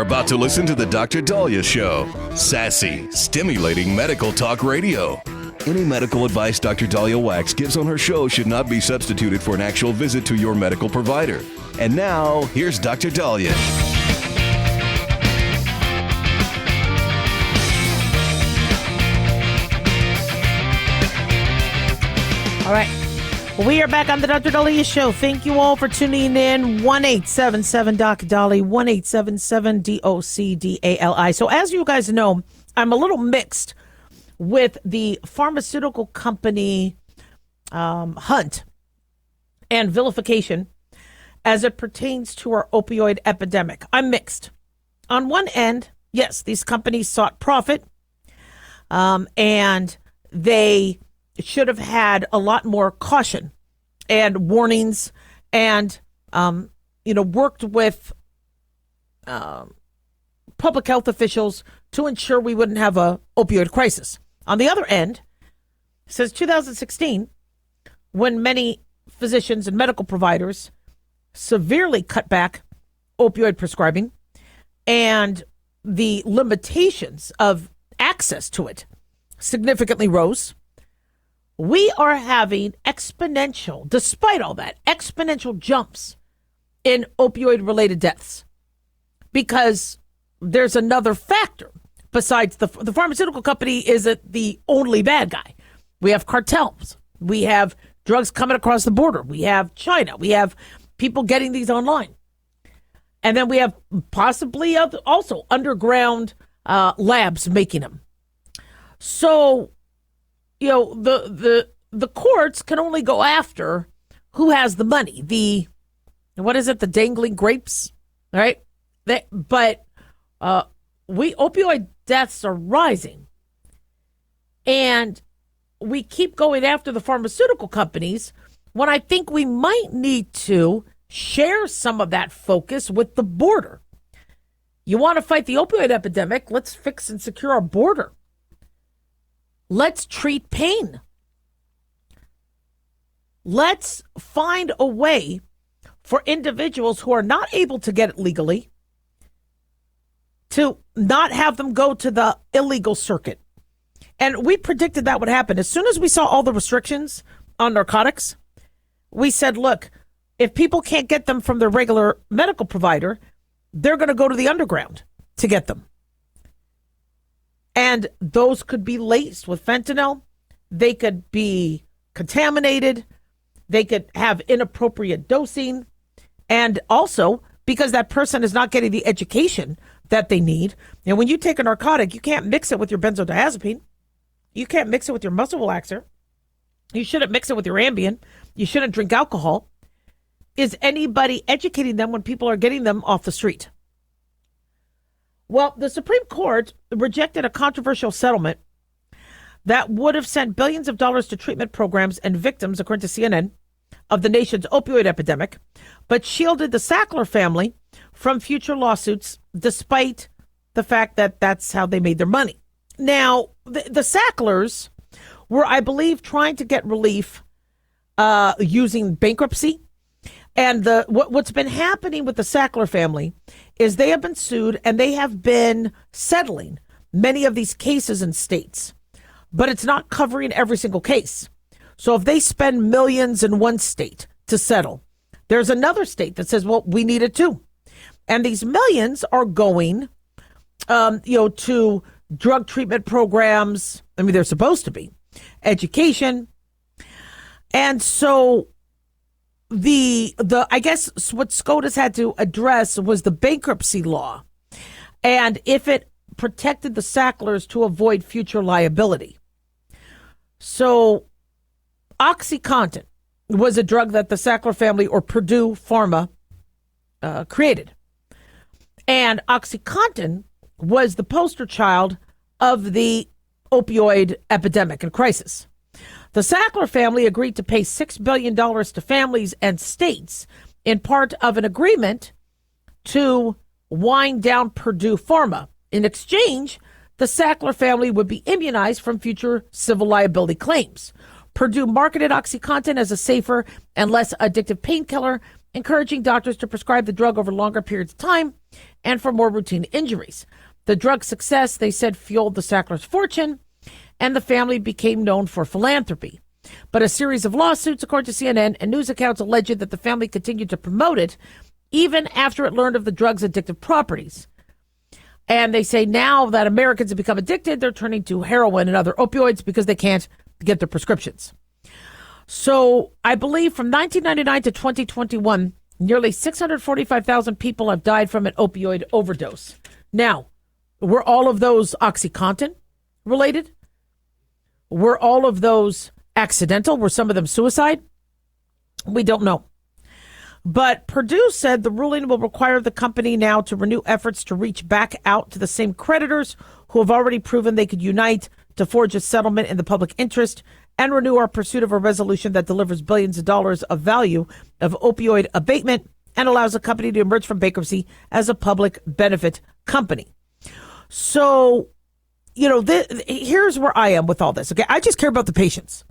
about to listen to the Dr. Daliah Show. Sassy, stimulating medical talk radio. Any medical advice Dr. Daliah Wax gives on her show should not be substituted for an actual visit to your medical provider. And now, here's Dr. Daliah. All right. We are back on the Dr. Daliah Show. Thank you all for tuning in. 1-877-DOC-DALI, 1-877-DOC-DALI. So as you guys know, I'm a little mixed with the pharmaceutical company hunt and vilification as it pertains to our opioid epidemic. I'm mixed. On one end, yes, these companies sought profit, and they should have had a lot more caution and warnings and, worked with public health officials to ensure we wouldn't have a opioid crisis. On the other end, since 2016, when many physicians and medical providers severely cut back opioid prescribing and the limitations of access to it significantly rose, we are having despite all that, exponential jumps in opioid-related deaths because there's another factor besides the pharmaceutical company isn't the only bad guy. We have cartels. We have drugs coming across the border. We have China. We have people getting these online. And then we have possibly also underground labs making them. So, the courts can only go after who has the money. The dangling grapes, right? Opioid deaths are rising. And we keep going after the pharmaceutical companies when I think we might need to share some of that focus with the border. You want to fight the opioid epidemic? Let's fix and secure our border. Let's treat pain. Let's find a way for individuals who are not able to get it legally to not have them go to the illegal circuit. And we predicted that would happen. As soon as we saw all the restrictions on narcotics, we said, look, if people can't get them from their regular medical provider, they're going to go to the underground to get them. And those could be laced with fentanyl. They could be contaminated. They could have inappropriate dosing. And also, because that person is not getting the education that they need. And when you take a narcotic, you can't mix it with your benzodiazepine. You can't mix it with your muscle relaxer. You shouldn't mix it with your Ambien. You shouldn't drink alcohol. Is anybody educating them when people are getting them off the street? Well, the Supreme Court rejected a controversial settlement that would have sent billions of dollars to treatment programs and victims, according to CNN, of the nation's opioid epidemic, but shielded the Sackler family from future lawsuits, despite the fact that that's how they made their money. Now, the Sacklers were, I believe, trying to get relief using bankruptcy. And what's been happening with the Sackler family is they have been sued and they have been settling many of these cases in states, but it's not covering every single case. So if they spend millions in one state to settle, there's another state that says, well, we need it too. And these millions are going, to drug treatment programs. I mean, they're supposed to be education. And so I guess what SCOTUS had to address was the bankruptcy law and if it protected the Sacklers to avoid future liability. So OxyContin was a drug that the Sackler family or Purdue Pharma created. And OxyContin was the poster child of the opioid epidemic and crisis. The Sackler family agreed to pay $6 billion to families and states in part of an agreement to wind down Purdue Pharma. In exchange, the Sackler family would be immunized from future civil liability claims. Purdue marketed OxyContin as a safer and less addictive painkiller encouraging doctors to prescribe the drug over longer periods of time and for more routine injuries. The drug's success, they said, fueled the Sacklers' fortune, and the family became known for philanthropy. But a series of lawsuits, according to CNN, and news accounts alleged that the family continued to promote it even after it learned of the drug's addictive properties. And they say now that Americans have become addicted, they're turning to heroin and other opioids because they can't get their prescriptions. So I believe from 1999 to 2021, nearly 645,000 people have died from an opioid overdose. Now, were all of those OxyContin related? Were all of those accidental? Were some of them suicide? We don't know. But Purdue said the ruling will require the company now to renew efforts to reach back out to the same creditors who have already proven they could unite to forge a settlement in the public interest and renew our pursuit of a resolution that delivers billions of dollars of value of opioid abatement and allows the company to emerge from bankruptcy as a public benefit company. So, here's where I am with all this. Okay, I just care about the patients.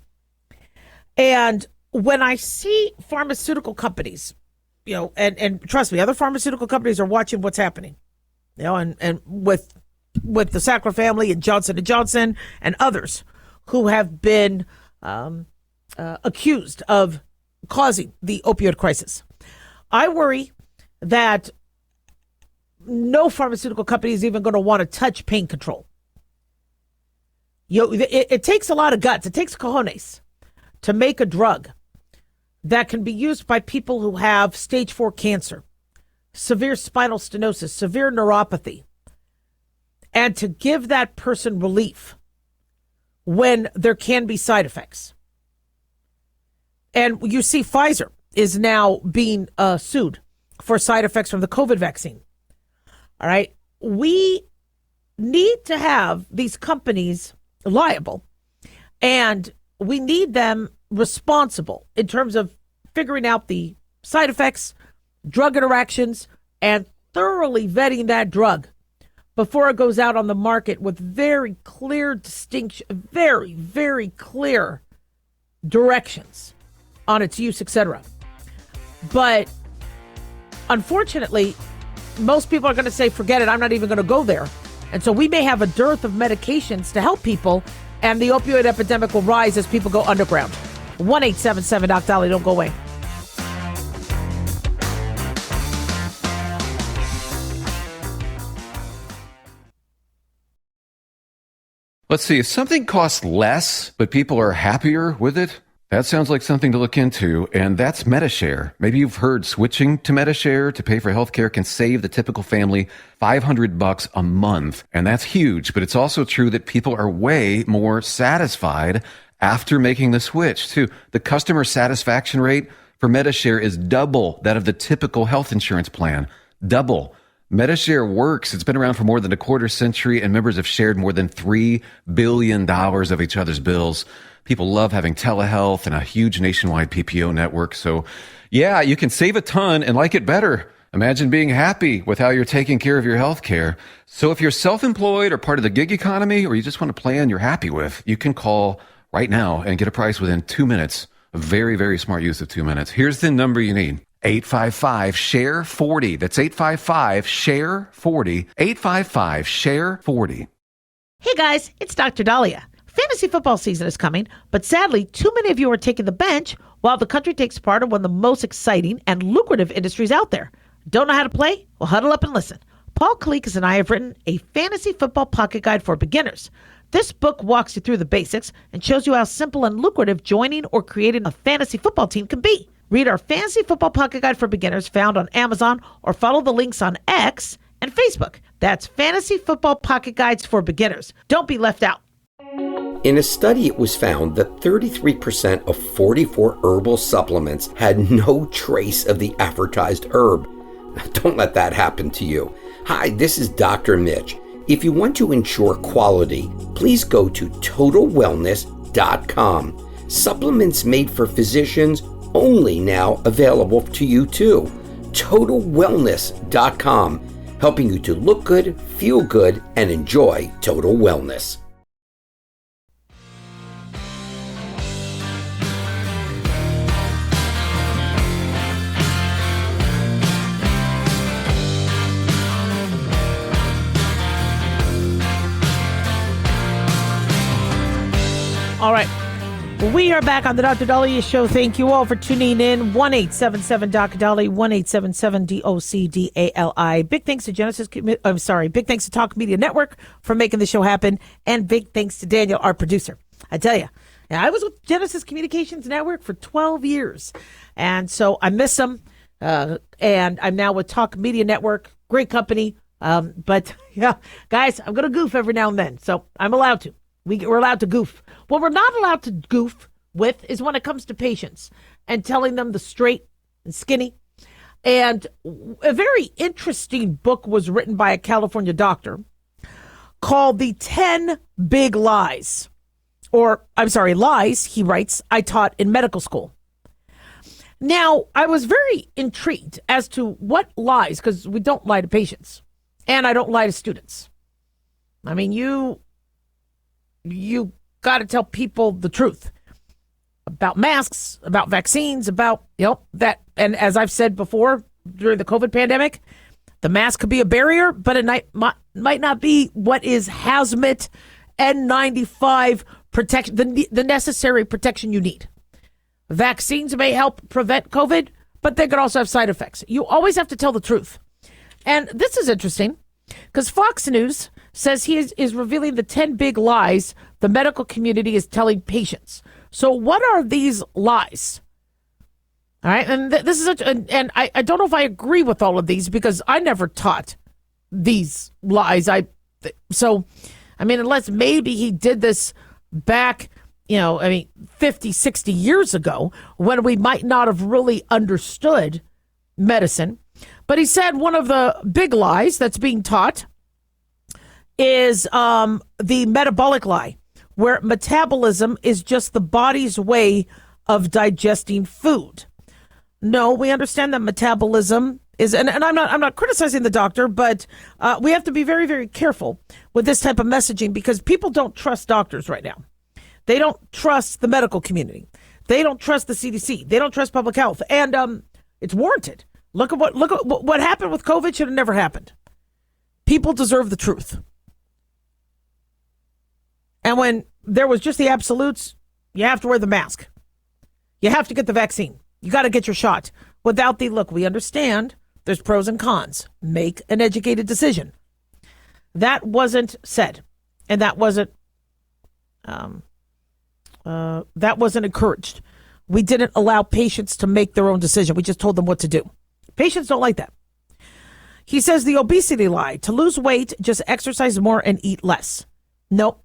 And when I see pharmaceutical companies, and trust me, other pharmaceutical companies are watching what's happening, and with the Sackler family and Johnson & Johnson and others who have been accused of causing the opioid crisis. I worry that no pharmaceutical company is even going to want to touch pain control. It takes a lot of guts. It takes cojones to make a drug that can be used by people who have stage 4 cancer, severe spinal stenosis, severe neuropathy, and to give that person relief when there can be side effects. And you see Pfizer is now being sued for side effects from the COVID vaccine. All right. We need to have these companies liable, and we need them responsible in terms of figuring out the side effects, drug interactions, and thoroughly vetting that drug before it goes out on the market with very clear distinction, very, very clear directions on its use, etc. But unfortunately, most people are going to say, forget it, I'm not even going to go there. And so we may have a dearth of medications to help people, and the opioid epidemic will rise as people go underground. 1-877-DOC-DALIAH. Don't go away. Let's see, if something costs less, but people are happier with it, that sounds like something to look into, and that's MediShare. Maybe you've heard switching to MediShare to pay for healthcare can save the typical family $500 a month, and that's huge, but it's also true that people are way more satisfied after making the switch, too. The customer satisfaction rate for MediShare is double that of the typical health insurance plan. Double. MediShare works. It's been around for more than a quarter century, and members have shared more than $3 billion of each other's bills. People love having telehealth and a huge nationwide PPO network. So, yeah, you can save a ton and like it better. Imagine being happy with how you're taking care of your health care. So if you're self-employed or part of the gig economy, or you just want a plan you're happy with, you can call right now and get a price within 2 minutes. A very, very smart use of 2 minutes. Here's the number you need. 855-SHARE-40. That's 855-SHARE-40. 855-SHARE-40. Hey guys, it's Dr. Daliah. Fantasy football season is coming, but sadly, too many of you are taking the bench while the country takes part in one of the most exciting and lucrative industries out there. Don't know how to play? Well, huddle up and listen. Paul Kalikas and I have written a fantasy football pocket guide for beginners. This book walks you through the basics and shows you how simple and lucrative joining or creating a fantasy football team can be. Read our fantasy football pocket guide for beginners found on Amazon, or follow the links on X and Facebook. That's Fantasy Football Pocket Guides for Beginners. Don't be left out. In a study, it was found that 33% of 44 herbal supplements had no trace of the advertised herb. Don't let that happen to you. Hi, this is Dr. Mitch. If you want to ensure quality, please go to TotalWellness.com. Supplements made for physicians, only now available to you too. TotalWellness.com, helping you to look good, feel good, and enjoy total wellness. All right. We are back on the Dr. Daliah Show. Thank you all for tuning in. 1-877-Dr. Daliah, 1-877-DOCDALI. Big thanks to big thanks to Talk Media Network for making the show happen. And big thanks to Daniel, our producer. I tell you, I was with Genesis Communications Network for 12 years. And so I miss them. And I'm now with Talk Media Network. Great company. But yeah, guys, I'm going to goof every now and then. So I'm allowed to. We're allowed to goof. What we're not allowed to goof with is when it comes to patients and telling them the straight and skinny. And a very interesting book was written by a California doctor called The 10 Big Lies. Lies, he writes, I taught in medical school. Now, I was very intrigued as to what lies, because we don't lie to patients, and I don't lie to students. I mean, you got to tell people the truth about masks, about vaccines, about, that. And as I've said before, during the COVID pandemic, the mask could be a barrier, but it might not be what is hazmat N95 protection, the necessary protection you need. Vaccines may help prevent COVID, but they could also have side effects. You always have to tell the truth. And this is interesting because Fox News says he is revealing the 10 big lies the medical community is telling patients. So what are these lies? All right. And this is and I don't know if I agree with all of these because I never taught these lies. Unless maybe he did this back, 50, 60 years ago when we might not have really understood medicine. But he said one of the big lies that's being taught is the metabolic lie, where metabolism is just the body's way of digesting food. No, we understand that metabolism is, and I'm not criticizing the doctor, but we have to be very, very careful with this type of messaging because people don't trust doctors right now. They don't trust the medical community. They don't trust the CDC. They don't trust public health, and it's warranted. Look at what happened with COVID. Should have never happened. People deserve the truth. And when there was just the absolutes, you have to wear the mask. You have to get the vaccine. You got to get your shot. Without we understand there's pros and cons. Make an educated decision. That wasn't said. And that wasn't encouraged. We didn't allow patients to make their own decision. We just told them what to do. Patients don't like that. He says the obesity lie. To lose weight, just exercise more and eat less. Nope.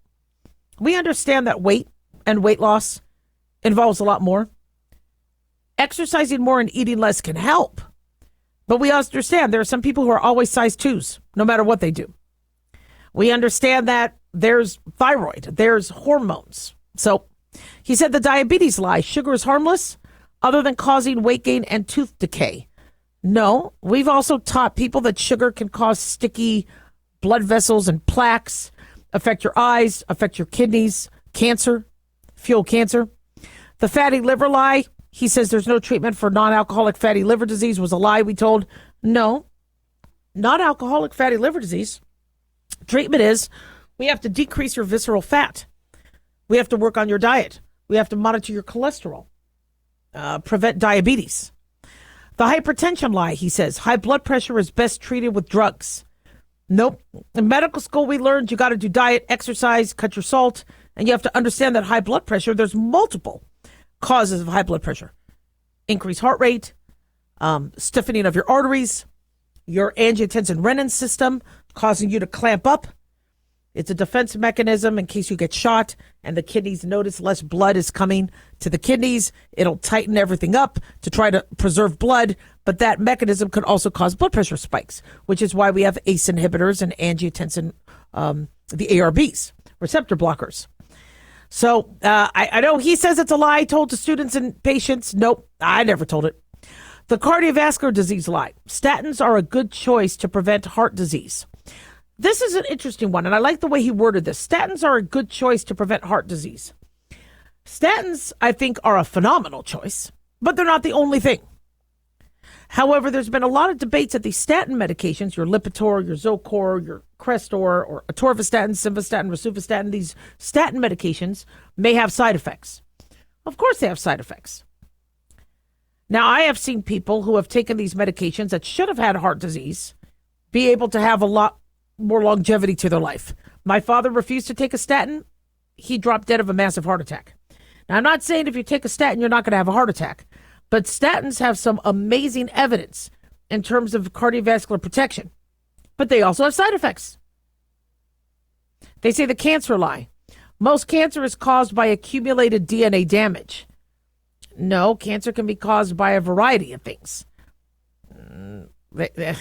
We understand that weight and weight loss involves a lot more. Exercising more and eating less can help. But we understand there are some people who are always size 2s, no matter what they do. We understand that there's thyroid, there's hormones. So he said the diabetes lie. Sugar is harmless other than causing weight gain and tooth decay. No, we've also taught people that sugar can cause sticky blood vessels and plaques, affect your eyes, affect your kidneys, cancer, fuel cancer. The fatty liver lie, he says there's no treatment for non-alcoholic fatty liver disease was a lie we told. No, non-alcoholic fatty liver disease. Treatment is we have to decrease your visceral fat. We have to work on your diet. We have to monitor your cholesterol, prevent diabetes. The hypertension lie, he says, high blood pressure is best treated with drugs. Nope. In medical school, we learned you got to do diet, exercise, cut your salt, and you have to understand that high blood pressure, there's multiple causes of high blood pressure. Increased heart rate, stiffening of your arteries, your angiotensin-renin system causing you to clamp up. It's a defense mechanism in case you get shot and the kidneys notice less blood is coming to the kidneys. It'll tighten everything up to try to preserve blood. But that mechanism could also cause blood pressure spikes, which is why we have ACE inhibitors and angiotensin, the ARBs, receptor blockers. So I know he says it's a lie told to students and patients. Nope, I never told it. The cardiovascular disease lie. Statins are a good choice to prevent heart disease. This is an interesting one, and I like the way he worded this. Statins are a good choice to prevent heart disease. Statins, I think, are a phenomenal choice, but they're not the only thing. However, there's been a lot of debates that these statin medications, your Lipitor, your Zocor, your Crestor or atorvastatin, simvastatin, rosuvastatin, these statin medications may have side effects. Of course they have side effects. Now, I have seen people who have taken these medications that should have had heart disease be able to have a lot more longevity to their life. My father refused to take a statin. He dropped dead of a massive heart attack. Now, I'm not saying if you take a statin, you're not going to have a heart attack, but statins have some amazing evidence in terms of cardiovascular protection, but they also have side effects. They say the cancer lie. Most cancer is caused by accumulated DNA damage. No, cancer can be caused by a variety of things. The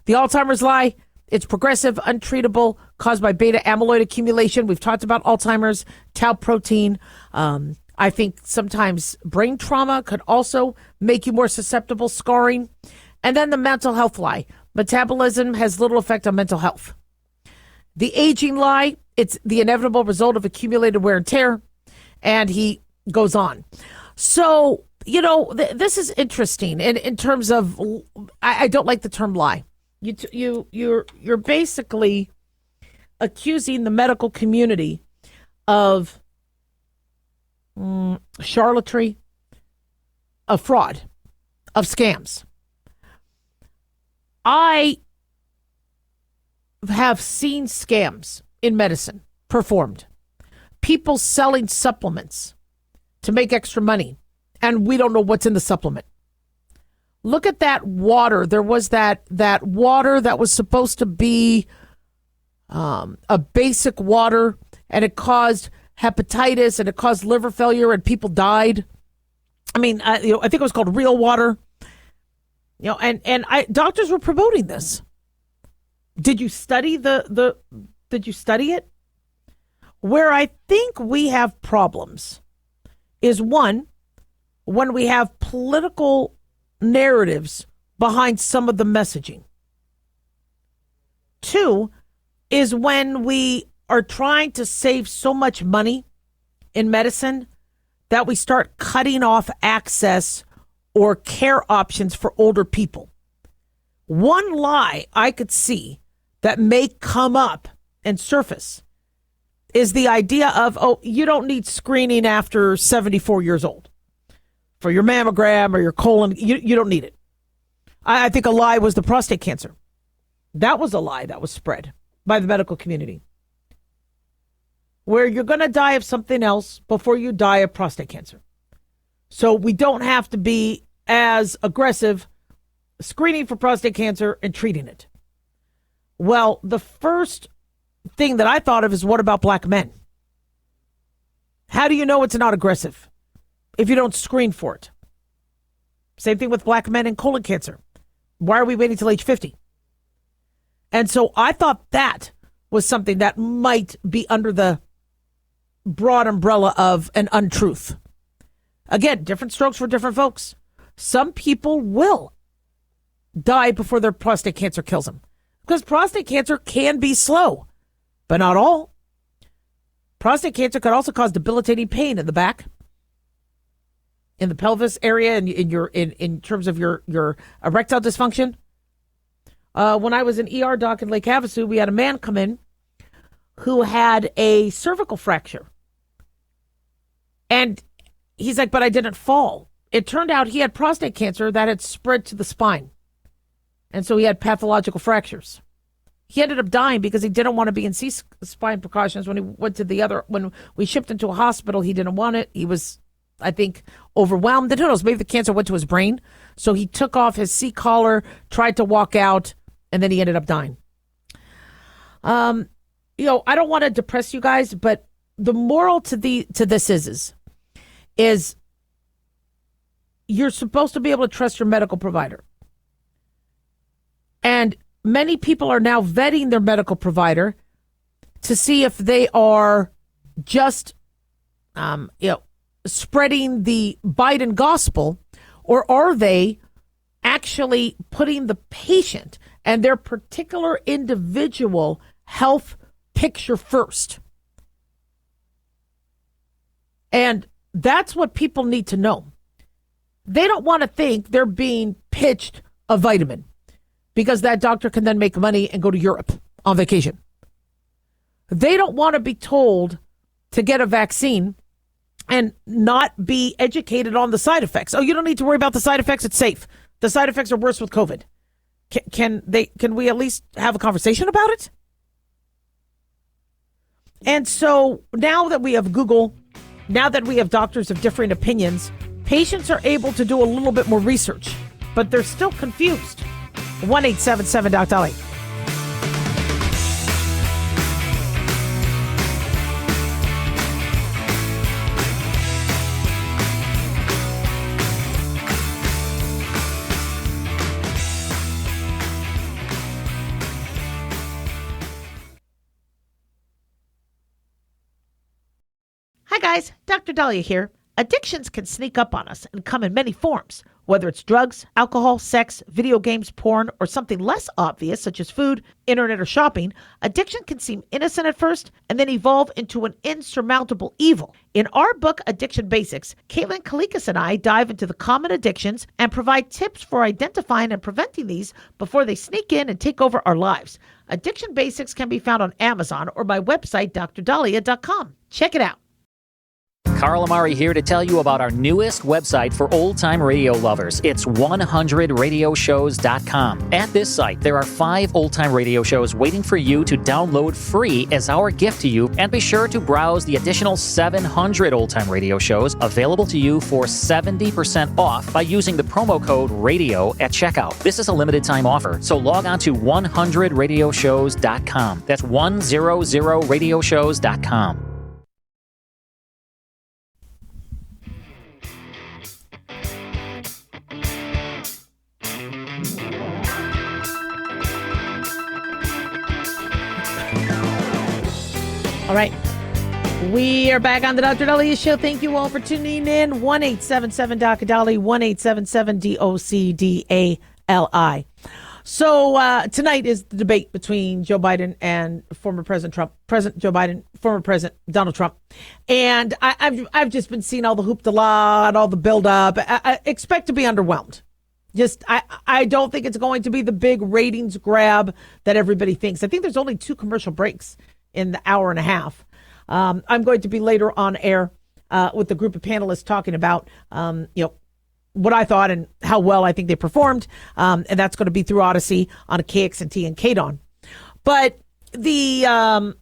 Alzheimer's lie, it's progressive, untreatable, caused by beta amyloid accumulation. We've talked about Alzheimer's, tau protein. I think sometimes brain trauma could also make you more susceptible, scarring. And then the mental health lie. Metabolism has little effect on mental health. The aging lie, it's the inevitable result of accumulated wear and tear. And he goes on. So, this is interesting in terms of, I don't like the term lie. You're basically accusing the medical community of charlatanry, of fraud, of scams. I have seen scams in medicine performed. People selling supplements to make extra money, and we don't know what's in the supplement. Look at that water. There was that water that was supposed to be a basic water, and it caused hepatitis, and it caused liver failure, and people died. I mean, I think it was called real water. Doctors were promoting this. Did you study did you study it? Where I think we have problems is, one, when we have political narratives behind some of the messaging. Two is when we are trying to save so much money in medicine that we start cutting off access or care options for older people. One lie I could see that may come up and surface is the idea of, you don't need screening after 74 years old for your mammogram or your colon. You don't need it. I think a lie was the prostate cancer. That was a lie that was spread by the medical community, where you're going to die of something else before you die of prostate cancer. So we don't have to be as aggressive screening for prostate cancer and treating it. Well, the first thing that I thought of is, what about black men? How do you know it's not aggressive if you don't screen for it? Same thing with black men and colon cancer. Why are we waiting till age 50? And so I thought that was something that might be under the broad umbrella of an untruth. Again, different strokes for different folks. Some people will die before their prostate cancer kills them, because prostate cancer can be slow, but not all. Prostate cancer could also cause debilitating pain in the back, in the pelvis area, and in terms of your erectile dysfunction. When I was an ER doc in Lake Havasu, we had a man come in who had a cervical fracture. And he's like, but I didn't fall. It turned out he had prostate cancer that had spread to the spine. And so he had pathological fractures. He ended up dying because he didn't want to be in C-spine precautions when he went to when we shipped him to a hospital. He didn't want it. He was, I think, overwhelmed. And who knows, maybe the cancer went to his brain. So he took off his C-collar, tried to walk out, and then he ended up dying. I don't want to depress you guys, but the moral to this is you're supposed to be able to trust your medical provider. And many people are now vetting their medical provider to see if they are just, spreading the Biden gospel, or are they actually putting the patient and their particular individual health picture first. And that's what people need to know. They don't want to think they're being pitched a vitamin, because that doctor can then make money and go to Europe on vacation. They don't want to be told to get a vaccine and not be educated on the side effects. Oh, you don't need to worry about the side effects. It's safe. The side effects are worse with COVID. Can we at least have a conversation about it? And so now that we have Google, now that we have doctors of differing opinions, patients are able to do a little bit more research, but they're still confused. 1-877-DOC-DALIAH. Hi guys, Dr. Daliah here. Addictions can sneak up on us and come in many forms, whether it's drugs, alcohol, sex, video games, porn, or something less obvious such as food, internet, or shopping. Addiction can seem innocent at first and then evolve into an insurmountable evil. In our book, Addiction Basics, Caitlin Kalikas and I dive into the common addictions and provide tips for identifying and preventing these before they sneak in and take over our lives. Addiction Basics can be found on Amazon or my website, drdaliah.com. Check it out. Carl Amari here to tell you about our newest website for old-time radio lovers. It's 100radioshows.com. At this site, there are 5 old-time radio shows waiting for you to download free as our gift to you, and be sure to browse the additional 700 old-time radio shows available to you for 70% off by using the promo code RADIO at checkout. This is a limited-time offer, so log on to 100radioshows.com. That's 100radioshows.com. All right. We are back on the Dr. Daliah Show. Thank you all for tuning in. 1-877-DOC-DALIAH, 1-877-DOC-DALI. So tonight is the debate between Joe Biden and former President Trump. President Joe Biden, former President Donald Trump. And I've just been seeing all the hoopla and all the buildup. I expect to be underwhelmed. I don't think it's going to be the big ratings grab that everybody thinks. I think there's only 2 commercial breaks in the hour and a half. I'm going to be later on air with a group of panelists talking about, what I thought and how well I think they performed. And that's going to be through Odyssey on a KXNT and KDON. But the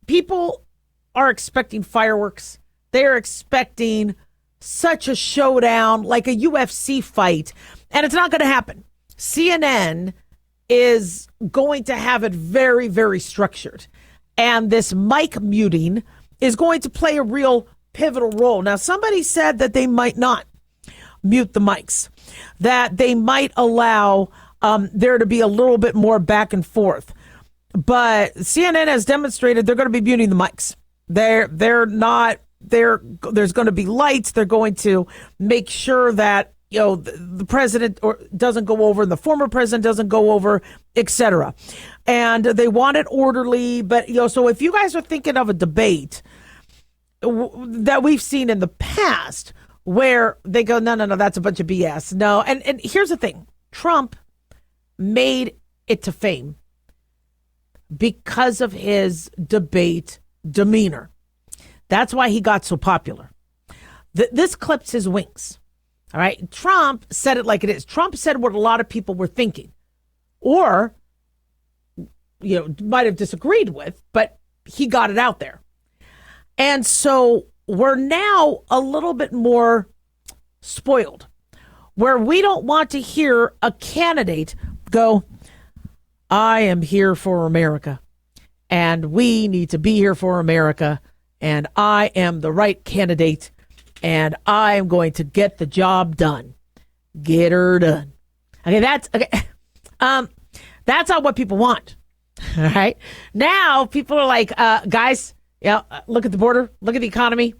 people are expecting fireworks. They're expecting such a showdown, like a UFC fight. And it's not going to happen. CNN is going to have it very, very structured. And this mic muting is going to play a real pivotal role. Now, somebody said that they might not mute the mics, that they might allow there to be a little bit more back and forth. But CNN has demonstrated they're going to be muting the mics. They're not there. There's going to be lights. They're going to make sure that the president doesn't go over, and the former president doesn't go over, etc. And they want it orderly. But, so if you guys are thinking of a debate that we've seen in the past where they go, no, that's a bunch of BS. No. And here's the thing. Trump made it to fame because of his debate demeanor. That's why he got so popular. This clips his wings. All right. Trump said it like it is. Trump said what a lot of people were thinking or, might have disagreed with, but he got it out there. And so we're now a little bit more spoiled, where we don't want to hear a candidate go, I am here for America, and we need to be here for America, and I am the right candidate, and I am going to get the job done. Get her done. Okay, that's not what people want. All right. Now people are like, guys, look at the border, look at the economy.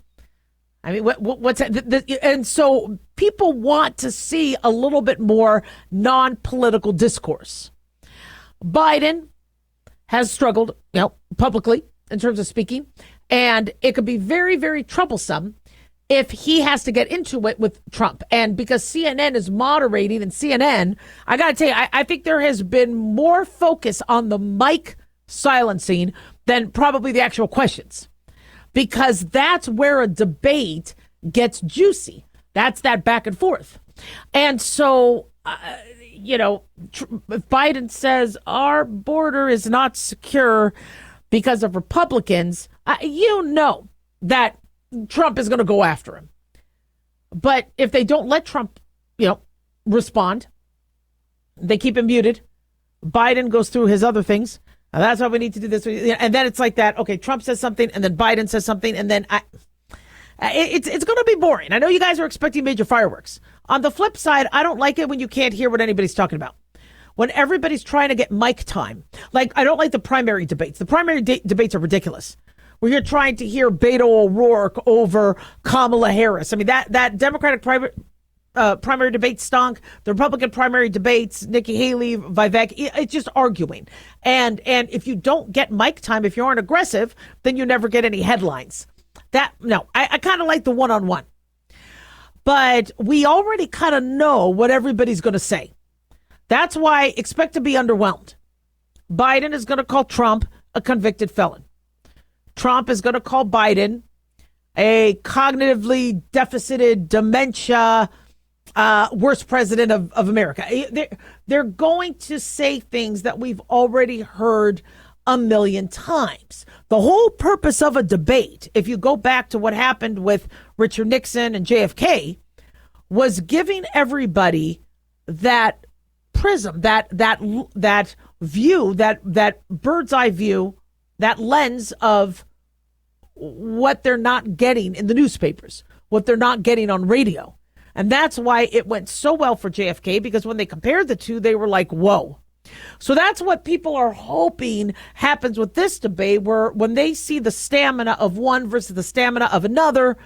I mean, what's that? And so people want to see a little bit more non-political discourse. Biden has struggled, publicly in terms of speaking, and it could be very, very troublesome if he has to get into it with Trump. And because CNN is moderating, and CNN, I got to tell you, I think there has been more focus on the mic silencing than probably the actual questions, because that's where a debate gets juicy. That's that back and forth. And so, if Biden says our border is not secure because of Republicans, that Trump is going to go after him. But if they don't let Trump, respond, they keep him muted. Biden goes through his other things. That's why we need to do this. And then it's like that. Okay, Trump says something, and then Biden says something, and then it's going to be boring. I know you guys are expecting major fireworks. On the flip side, I don't like it when you can't hear what anybody's talking about. When everybody's trying to get mic time. Like, I don't like the primary debates. The primary debates are ridiculous. Where you're trying to hear Beto O'Rourke over Kamala Harris. I mean, that Democratic primary debate stunk. The Republican primary debates, Nikki Haley, Vivek, it's just arguing. And if you don't get mic time, if you aren't aggressive, then you never get any headlines. I kind of like the one-on-one. But we already kind of know what everybody's going to say. That's why expect to be underwhelmed. Biden is going to call Trump a convicted felon. Trump is going to call Biden a cognitively deficited, dementia, worst president of America. They're going to say things that we've already heard a million times. The whole purpose of a debate, if you go back to what happened with Richard Nixon and JFK, was giving everybody that prism, that view, that bird's eye view, that lens of what they're not getting in the newspapers, what they're not getting on radio. And that's why it went so well for JFK, because when they compared the two, they were like, whoa. So that's what people are hoping happens with this debate, where when they see the stamina of one versus the stamina of another,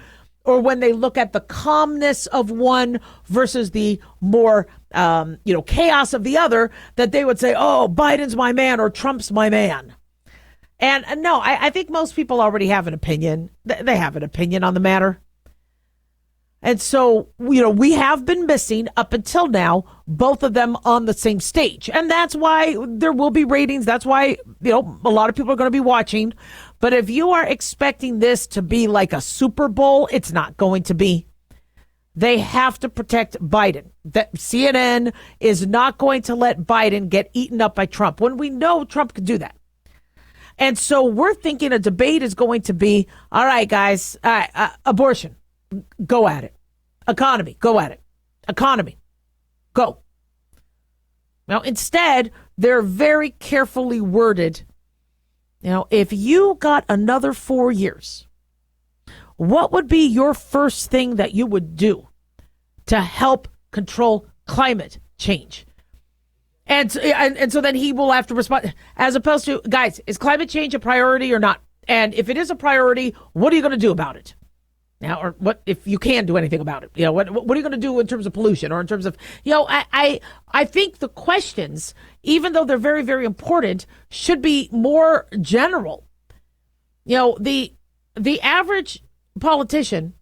or when they look at the calmness of one versus the more, chaos of the other, that they would say, oh, Biden's my man or Trump's my man. And no, I think most people already have an opinion. They have an opinion on the matter. And so, we have been missing up until now, both of them on the same stage. And that's why there will be ratings. That's why, a lot of people are going to be watching. But if you are expecting this to be like a Super Bowl, it's not going to be. They have to protect Biden. That CNN is not going to let Biden get eaten up by Trump, when we know Trump could do that. And so we're thinking a debate is going to be, all right, guys, abortion, go at it. Economy, go at it. Economy, go. Now, instead, they're very carefully worded. If you got another 4 years, what would be your first thing that you would do to help control climate change? And so then he will have to respond, as opposed to, guys, is climate change a priority or not? And if it is a priority, what are you going to do about it? Now, or what if you can do anything about it? What are you going to do in terms of pollution, or in terms of, I think the questions, even though they're very, very important, should be more general. The average politician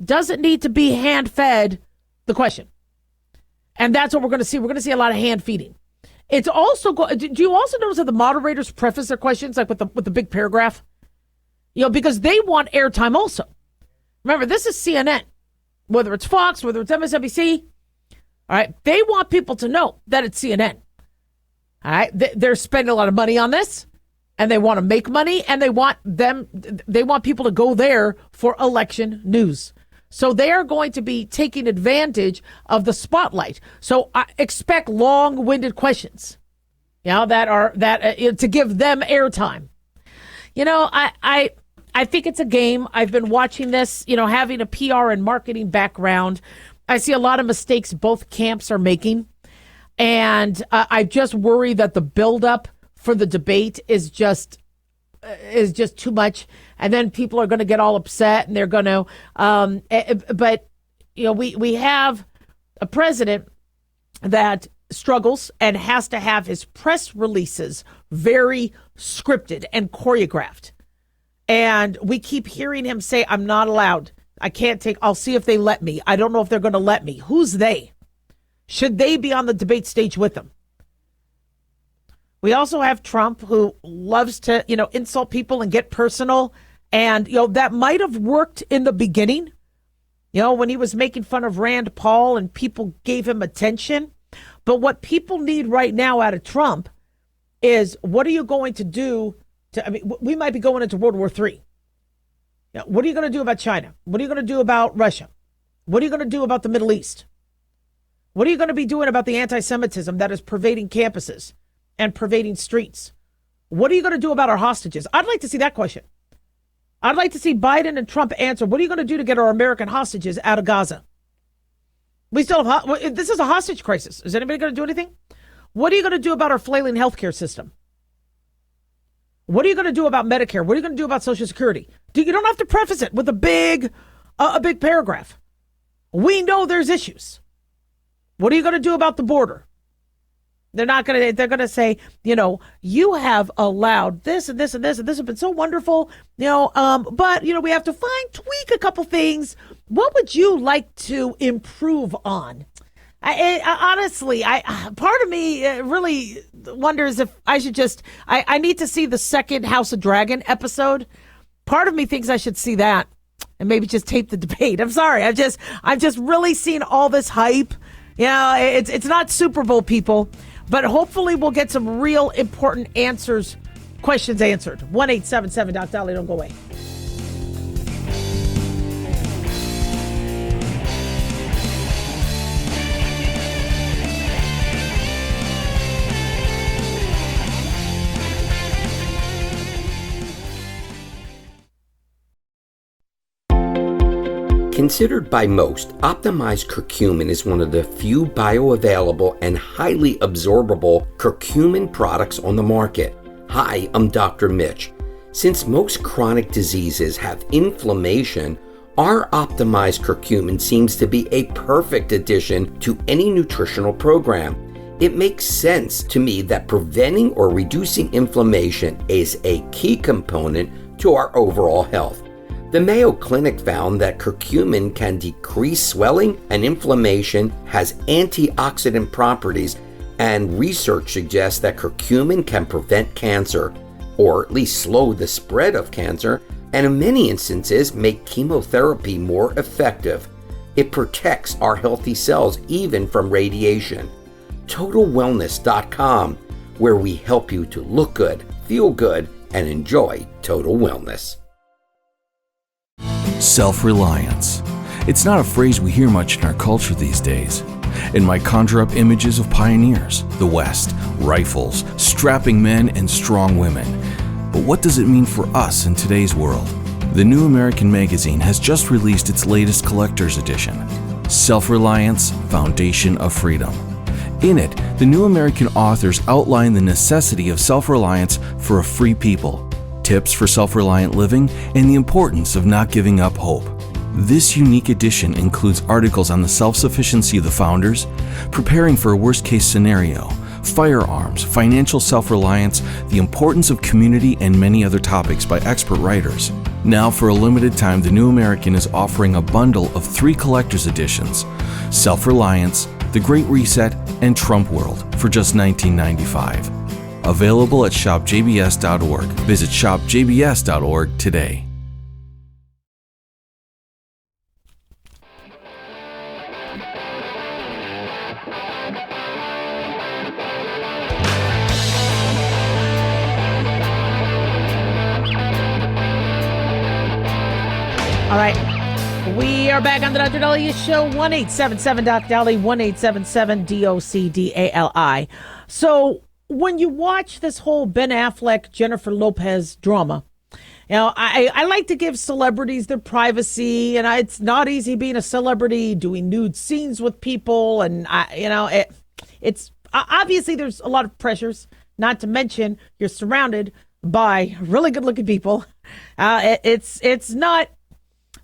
doesn't need to be hand-fed the question. And that's what we're going to see. We're going to see a lot of hand feeding. It's also, do you also notice that the moderators preface their questions like with the big paragraph? Because they want airtime also. Remember, this is CNN, whether it's Fox, whether it's MSNBC. All right. They want people to know that it's CNN. All right. They're spending a lot of money on this, and they want to make money, and they want people to go there for election news. So they are going to be taking advantage of the spotlight. So I expect long-winded questions, to give them airtime. I think it's a game. I've been watching this, having a PR and marketing background. I see a lot of mistakes both camps are making. And I just worry that the buildup for the debate is just too much. And then people are going to get all upset, and they're going to. But we have a president that struggles and has to have his press releases very scripted and choreographed. And we keep hearing him say, I'm not allowed I can't take, I'll see if they let me. I don't know if they're going to let me. Who's they? Should they be on the debate stage with them? We also have Trump, who loves to, insult people and get personal. And, that might have worked in the beginning, when he was making fun of Rand Paul and people gave him attention. But what people need right now out of Trump is, what are you going to do we might be going into World War III. What are you going to do about China? What are you going to do about Russia? What are you going to do about the Middle East? What are you going to be doing about the anti-Semitism that is pervading campuses and pervading streets? What are you going to do about our hostages? I'd like to see that question. I'd like to see Biden and Trump answer, what are you going to do to get our American hostages out of Gaza? We still have, this is a hostage crisis. Is anybody going to do anything? What are you going to do about our flailing healthcare system? What are you going to do about Medicare? What are you going to do about Social Security? You don't have to preface it with a big paragraph. We know there's issues. What are you going to do about the border? They're going to say, you have allowed this and this and this, and this has been so wonderful, but, we have to tweak a couple things. What would you like to improve on? Honestly, part of me really wonders if I should I need to see the second House of Dragon episode. Part of me thinks I should see that and maybe just tape the debate. I'm sorry. I've just really seen all this hype. It's not Super Bowl, people, but hopefully we'll get some real important questions answered. 1-877-Daliah, don't go away. Considered by most, optimized curcumin is one of the few bioavailable and highly absorbable curcumin products on the market. Hi, I'm Dr. Mitch. Since most chronic diseases have inflammation, our optimized curcumin seems to be a perfect addition to any nutritional program. It makes sense to me that preventing or reducing inflammation is a key component to our overall health. The Mayo Clinic found that curcumin can decrease swelling and inflammation, has antioxidant properties, and research suggests that curcumin can prevent cancer, or at least slow the spread of cancer, and in many instances make chemotherapy more effective. It protects our healthy cells even from radiation. TotalWellness.com, where we help you to look good, feel good, and enjoy total wellness. Self-reliance. It's not a phrase we hear much in our culture these days. It might conjure up images of pioneers, the West, rifles, strapping men, and strong women. But what does it mean for us in today's world? The New American Magazine has just released its latest collector's edition, Self-Reliance, Foundation of Freedom. In it, the New American authors outline the necessity of self-reliance for a free people, tips for self-reliant living, and the importance of not giving up hope. This unique edition includes articles on the self-sufficiency of the founders, preparing for a worst-case scenario, firearms, financial self-reliance, the importance of community, and many other topics by expert writers. Now, for a limited time, the New American is offering a bundle of 3 collector's editions: Self-Reliance, The Great Reset, and Trump World for just $19.95. Available at shopjbs.org. Visit shopjbs.org today. All right. We are back on the Dr. Daliah Show. 1-877-Daliah, 1-877-DOCDALI. So, when you watch this whole Ben Affleck, Jennifer Lopez drama, I like to give celebrities their privacy, and it's not easy being a celebrity, doing nude scenes with people, and it's obviously there's a lot of pressures. Not to mention you're surrounded by really good-looking people. It's not.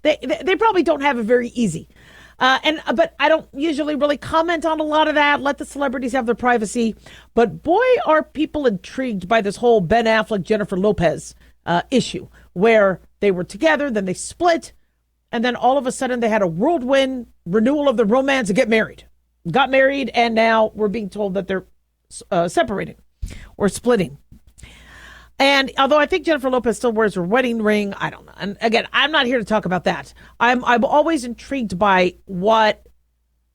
They probably don't have it very easy. But I don't usually really comment on a lot of that. Let the celebrities have their privacy. But boy, are people intrigued by this whole Ben Affleck, Jennifer Lopez issue, where they were together, then they split. And then all of a sudden they had a whirlwind renewal of the romance and got married. And now we're being told that they're separating or splitting. And although I think Jennifer Lopez still wears her wedding ring, I don't know. And again, I'm not here to talk about that. I'm always intrigued by what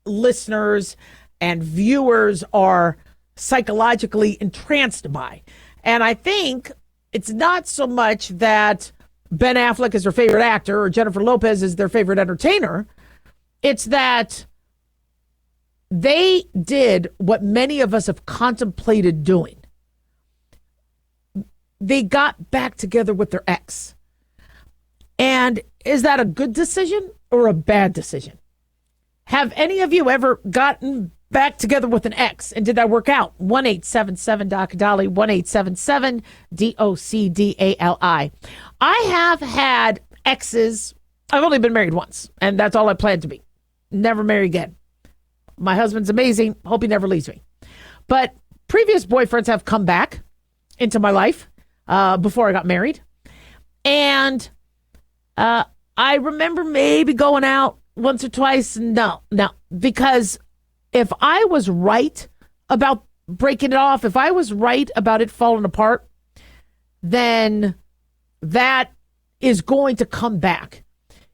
listeners and viewers are psychologically entranced by. And I think it's not so much that Ben Affleck is their favorite actor or Jennifer Lopez is their favorite entertainer. It's that they did what many of us have contemplated doing. They got back together with their ex. And is that a good decision or a bad decision? Have any of you ever gotten back together with an ex, and did that work out? 1-877-DOC-DALI, 1-877-DOC-DALI. I have had exes. I've only been married once, and that's all I plan to be. Never marry again. My husband's amazing. Hope he never leaves me. But previous boyfriends have come back into my life before I got married. And I remember maybe going out once or twice. No, because if I was right about breaking it off, if I was right about it falling apart, then that is going to come back.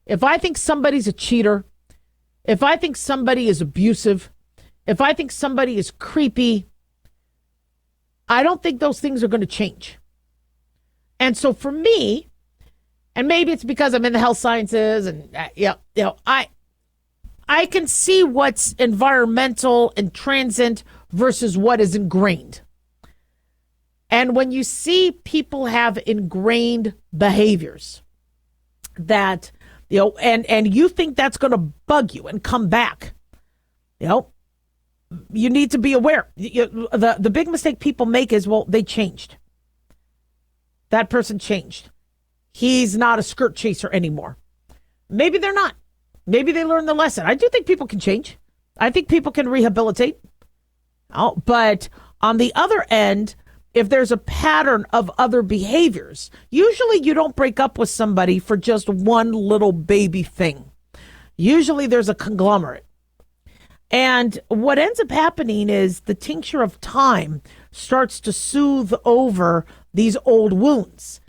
If I think somebody's a cheater, if I think somebody is abusive, if I think somebody is creepy, I don't think those things are going to change. And so for me, and maybe it's because I'm in the health sciences and I can see what's environmental and transient versus what is ingrained. And when you see people have ingrained behaviors that, and you think that's going to bug you and come back, you need to be aware. The big mistake people make is, well, they changed. That person changed. He's not a skirt chaser anymore. Maybe they're not. Maybe they learned the lesson. I do think people can change. I think people can rehabilitate. But on the other end, if there's a pattern of other behaviors, usually you don't break up with somebody for just one little baby thing. Usually there's a conglomerate. And what ends up happening is the tincture of time starts to soothe over these old wounds.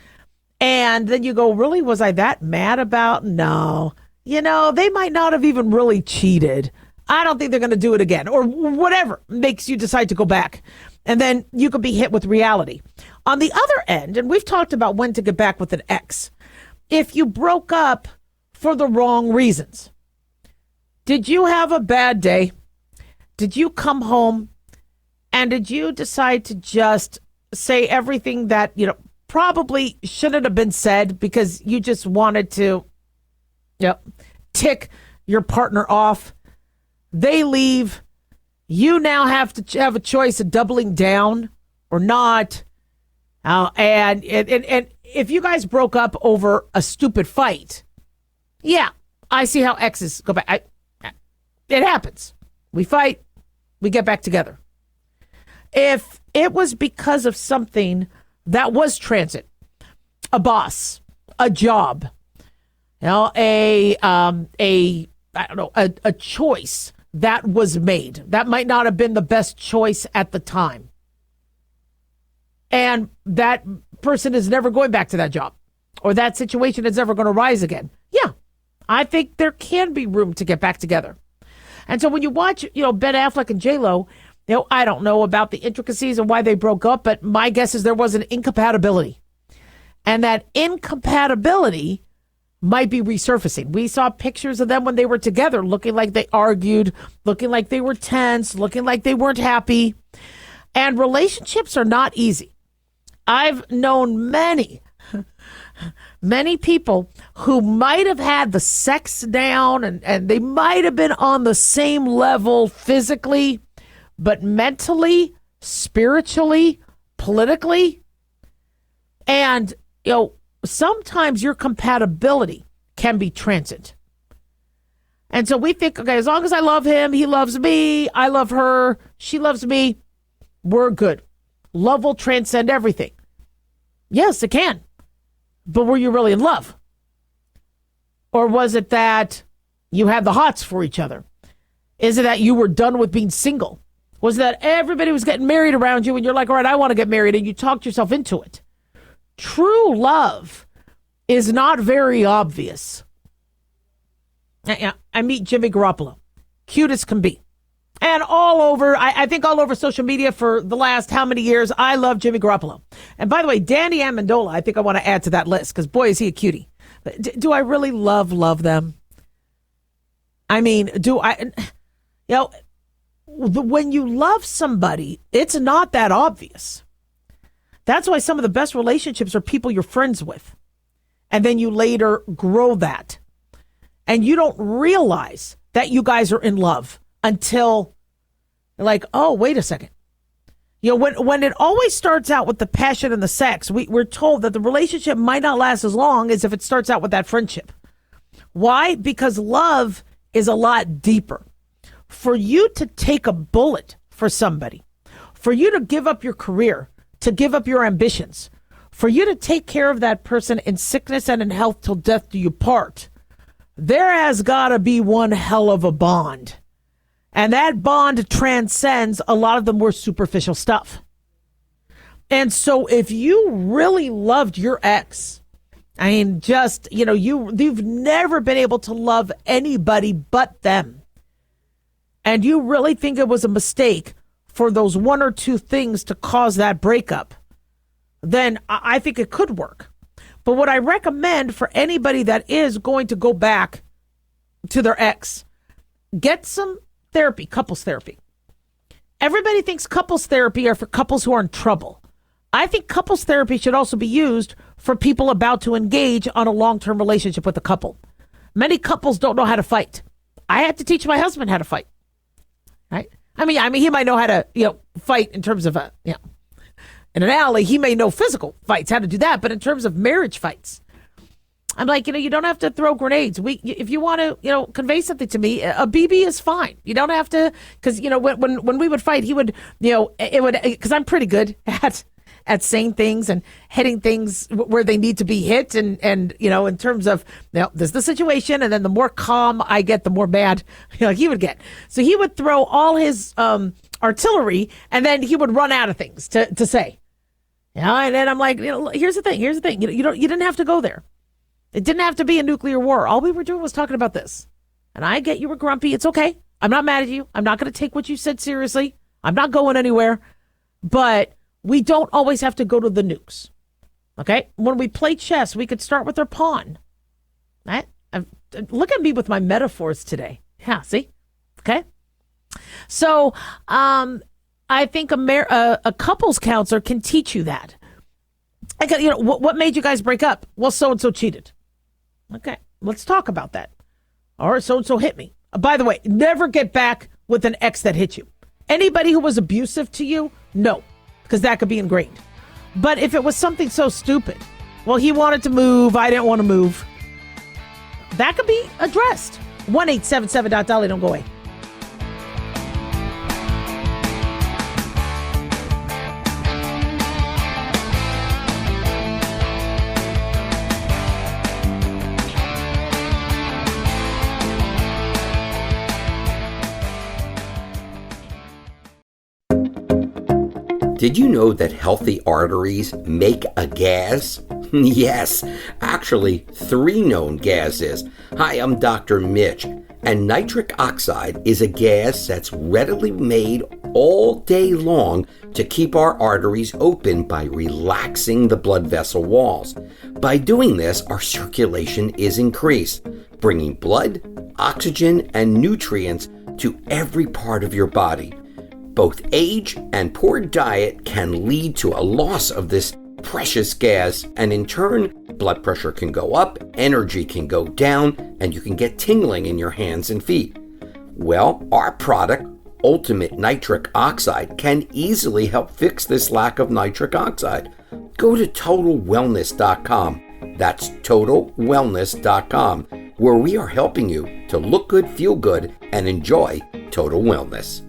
And then you go, really, was I that mad about? No. They might not have even really cheated. I don't think they're going to do it again, or whatever makes you decide to go back. And then you could be hit with reality. On the other end, and we've talked about when to get back with an ex, if you broke up for the wrong reasons. Did you have a bad day? Did you come home and did you decide to just say everything that, probably shouldn't have been said because you just wanted to tick your partner off? They leave. You now have to have a choice of doubling down or not. And if you guys broke up over a stupid fight, I see how exes go back. It happens. We fight. We get back together. If it was because of something that was transit, a boss, a job, a choice that was made that might not have been the best choice at the time, and that person is never going back to that job, or that situation is never going to rise again. I think there can be room to get back together. And so when you watch, Ben Affleck and J-Lo, I don't know about the intricacies and why they broke up, but my guess is there was an incompatibility. And that incompatibility might be resurfacing. We saw pictures of them when they were together, looking like they argued, looking like they were tense, looking like they weren't happy. And relationships are not easy. I've known many people who might have had the sex down and they might have been on the same level physically, but mentally, spiritually, politically, and, sometimes your compatibility can be transient. And so we think, okay, as long as I love him, he loves me, I love her, she loves me, we're good. Love will transcend everything. Yes, it can. But were you really in love? Or was it that you had the hots for each other? Is it that you were done with being single? Was it that everybody was getting married around you and you're like, all right, I want to get married, and you talked yourself into it? True love is not very obvious. I meet Jimmy Garoppolo, cute as can be. And all over, I think all over social media for the last how many years, I love Jimmy Garoppolo. And by the way, Danny Amendola, I think I want to add to that list because boy, is he a cutie. Do I really love them? I mean, when you love somebody, it's not that obvious. That's why some of the best relationships are people you're friends with. And then you later grow that. And you don't realize that you guys are in love until like, oh, wait a second. When it always starts out with the passion and the sex, we're told that the relationship might not last as long as if it starts out with that friendship. Why? Because love is a lot deeper. For you to take a bullet for somebody, for you to give up your career, to give up your ambitions, for you to take care of that person in sickness and in health till death do you part, there has got to be one hell of a bond. And that bond transcends a lot of the more superficial stuff. And so if you really loved your ex, I mean, just, you've never been able to love anybody but them. And you really think it was a mistake for those one or two things to cause that breakup, then I think it could work. But what I recommend for anybody that is going to go back to their ex, get some therapy, couples therapy. Everybody thinks couples therapy are for couples who are in trouble. I think couples therapy should also be used for people about to engage on a long-term relationship with a couple. Many couples don't know how to fight. I had to teach my husband how to fight. Right? I mean, he might know how to, fight in terms of in an alley. He may know physical fights, how to do that. But in terms of marriage fights, I'm like, you don't have to throw grenades. If you want to, convey something to me, a BB is fine. You don't have to, because, when we would fight, he would, because I'm pretty good at saying things and hitting things where they need to be hit. And in terms of, there's the situation. And then the more calm I get, the more mad he would get. So he would throw all his artillery and then he would run out of things to say. And then I'm like, here's the thing. You didn't have to go there. It didn't have to be a nuclear war. All we were doing was talking about this. And I get you were grumpy. It's okay. I'm not mad at you. I'm not going to take what you said seriously. I'm not going anywhere. But we don't always have to go to the nukes. Okay? When we play chess, we could start with our pawn. Right? Look at me with my metaphors today. Yeah, see? Okay? So, I think a couples counselor can teach you that. What made you guys break up? Well, so-and-so cheated. Okay, let's talk about that. Or so-and-so hit me. By the way, never get back with an ex that hit you. Anybody who was abusive to you, no, because that could be ingrained. But if it was something so stupid, well, he wanted to move, I didn't want to move, that could be addressed. 1-877-Daliah, don't go away. Did you know that healthy arteries make a gas? Yes, actually 3 known gases. Hi, I'm Dr. Mitch, and nitric oxide is a gas that's readily made all day long to keep our arteries open by relaxing the blood vessel walls. By doing this, our circulation is increased, bringing blood, oxygen, and nutrients to every part of your body. Both age and poor diet can lead to a loss of this precious gas, and in turn, blood pressure can go up, energy can go down, and you can get tingling in your hands and feet. Well, our product, Ultimate Nitric Oxide, can easily help fix this lack of nitric oxide. Go to TotalWellness.com. That's TotalWellness.com, where we are helping you to look good, feel good, and enjoy total wellness.